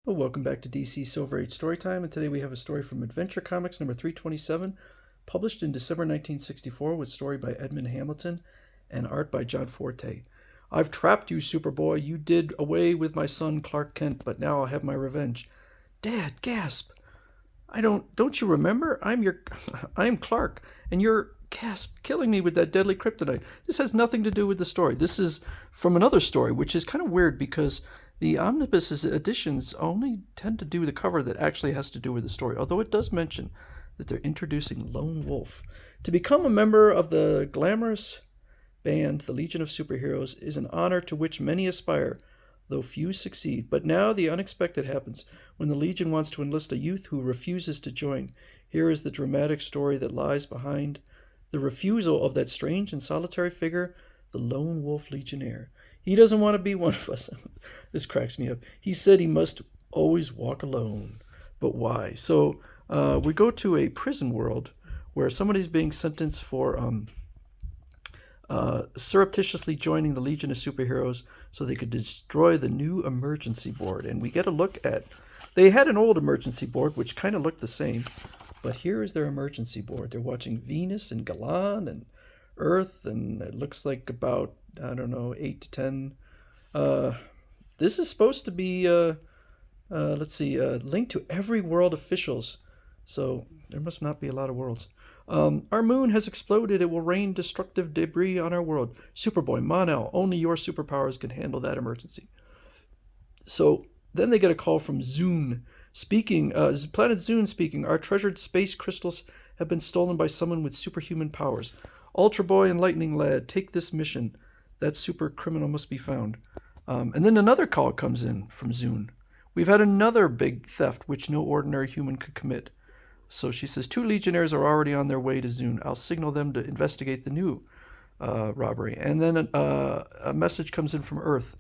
Well, welcome back to DC Silver Age Storytime, and today we have a story from Adventure Comics number 327, published in December 1964, with story by Edmund Hamilton and art by John Forte. I've trapped you, Superboy. You did away with my son Clark Kent, but now I'll have my revenge. Dad, gasp. Don't you remember? I'm Clark, and you're, gasp, killing me with that deadly kryptonite. This has nothing to do with the story. This is from another story, which is kind of weird because the Omnibus editions only tend to do the cover that actually has to do with the story, although it does mention that they're introducing Lone Wolf. To become a member of the glamorous band, the Legion of Superheroes, is an honor to which many aspire, though few succeed. But now the unexpected happens when the Legion wants to enlist a youth who refuses to join. Here is the dramatic story that lies behind the refusal of that strange and solitary figure, the Lone Wolf Legionnaire. He doesn't want to be one of us. This cracks me up. He said he must always walk alone. But why? So we go to a prison world where somebody's being sentenced for surreptitiously joining the Legion of Superheroes so they could destroy the new emergency board. And we get a look at... They had an old emergency board, which kind of looked the same. But here is their emergency board. They're watching Venus and Galan and Earth, and it looks like about, 8 to 10. This is supposed to be, linked to every world officials. So there must not be a lot of worlds. Our moon has exploded. It will rain destructive debris on our world. Superboy, Mon-El, only your superpowers can handle that emergency. So then they get a call from Zune. Speaking, Planet Zune speaking, our treasured space crystals have been stolen by someone with superhuman powers. Ultra Boy and Lightning Lad, take this mission. That super criminal must be found. And then another call comes in from Zune. We've had another big theft which no ordinary human could commit. So she says, 2 Legionnaires are already on their way to Zune. I'll signal them to investigate the new robbery. And then a message comes in from Earth.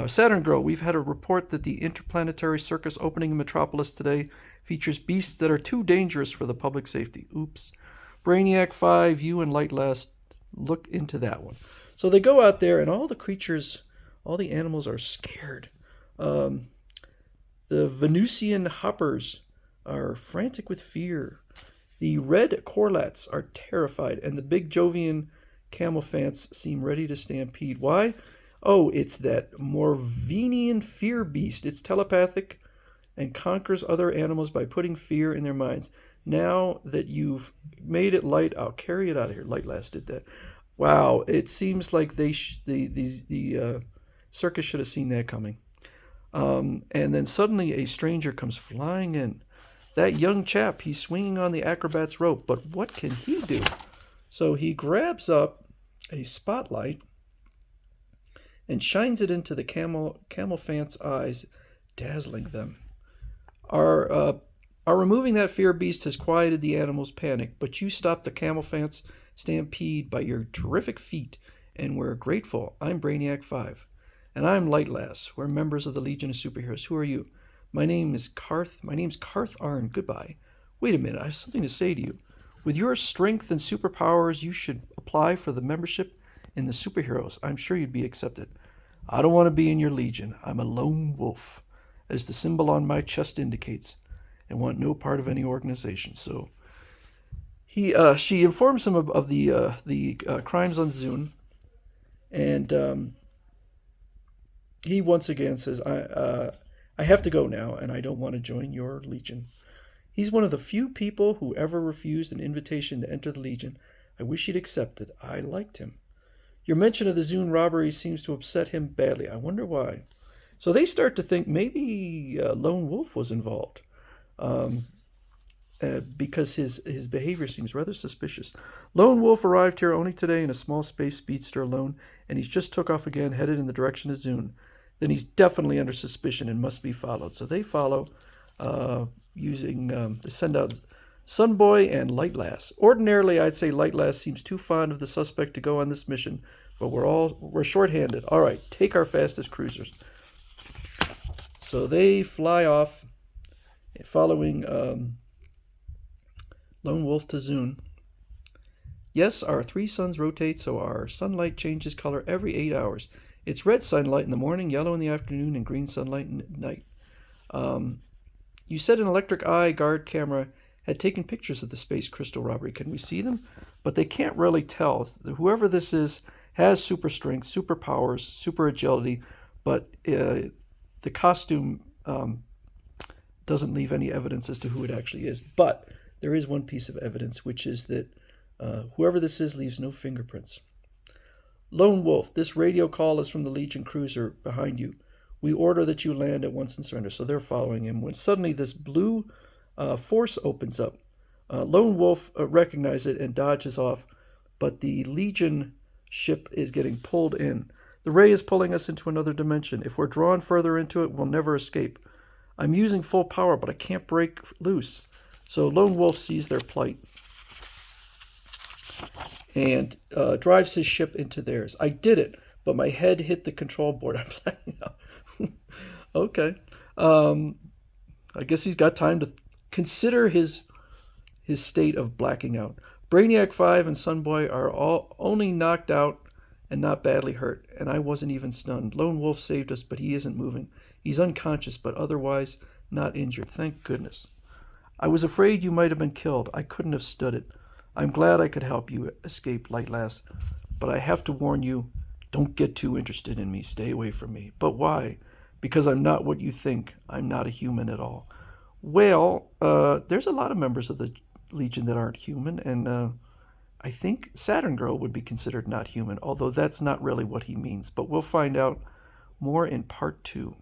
Saturn Girl, we've had a report that the interplanetary circus opening in Metropolis today features beasts that are too dangerous for the public safety. Oops. Brainiac 5, you and Light Last, look into that one. So they go out there, and all the creatures, all the animals are scared. The Venusian hoppers are frantic with fear. The red corlats are terrified, and the big Jovian camelphants seem ready to stampede. Why? Oh, it's that Morvenian fear beast. It's telepathic and conquers other animals by putting fear in their minds. Now that you've made it light, I'll carry it out of here. Light Last did that. Wow, it seems like the circus should have seen that coming. And then suddenly a stranger comes flying in. That young chap, he's swinging on the acrobat's rope, but what can he do? So he grabs up a spotlight and shines it into the camelphant's eyes, dazzling them. Our removing that fear beast has quieted the animals' panic, but you stopped the camelphant's stampede by your terrific feat, and we're grateful. I'm Brainiac 5. And I'm Light Lass. We're members of the Legion of Superheroes. Who are you? My name's Karth Arn. Goodbye. Wait a minute, I have something to say to you. With your strength and superpowers, you should apply for the membership in the superheroes. I'm sure you'd be accepted. I don't want to be in your legion. I'm a lone wolf, as the symbol on my chest indicates, and want no part of any organization. So she informs him of the crimes on Zune, and he once again says, I have to go now, and I don't want to join your legion. He's one of the few people who ever refused an invitation to enter the Legion. I wish he'd accepted. I liked him. Your mention of the Zune robbery seems to upset him badly. I wonder why. So they start to think maybe Lone Wolf was involved, because his behavior seems rather suspicious. Lone Wolf arrived here only today in a small space speedster alone, and he's just took off again, headed in the direction of Zune. Then he's definitely under suspicion and must be followed. So they follow, they send out Sunboy and Light Lass. Ordinarily, I'd say Light Lass seems too fond of the suspect to go on this mission, but we're short-handed. All right, take our fastest cruisers. So they fly off, following Lone Wolf to Zune. Yes, our 3 suns rotate, so our sunlight changes color every 8 hours. It's red sunlight in the morning, yellow in the afternoon, and green sunlight at night. You said an electric eye guard camera had taken pictures of the space crystal robbery. Can we see them? But they can't really tell. Whoever this is has super strength, super powers, super agility, but the costume doesn't leave any evidence as to who it actually is. But there is one piece of evidence, which is that whoever this is leaves no fingerprints. Lone Wolf, this radio call is from the Legion cruiser behind you. We order that you land at once and surrender. So they're following him. When suddenly this blue force opens up, Lone Wolf recognizes it and dodges off, but the Legion ship is getting pulled in. The ray is pulling us into another dimension. If we're drawn further into it, we'll never escape. I'm using full power, but I can't break loose. So Lone Wolf sees their plight and drives his ship into theirs. I did it, but my head hit the control board. I'm blacking out. Okay. I guess he's got time to consider his state of blacking out. Brainiac 5 and Sunboy are all only knocked out and not badly hurt, and I wasn't even stunned. Lone Wolf saved us, but he isn't moving. He's unconscious, but otherwise not injured. Thank goodness. I was afraid you might have been killed. I couldn't have stood it. I'm glad I could help you escape, Light Lass, but I have to warn you, don't get too interested in me. Stay away from me. But why? Because I'm not what you think. I'm not a human at all. Well, there's a lot of members of the Legion that aren't human, and I think Saturn Girl would be considered not human, although that's not really what he means. But we'll find out more in part 2.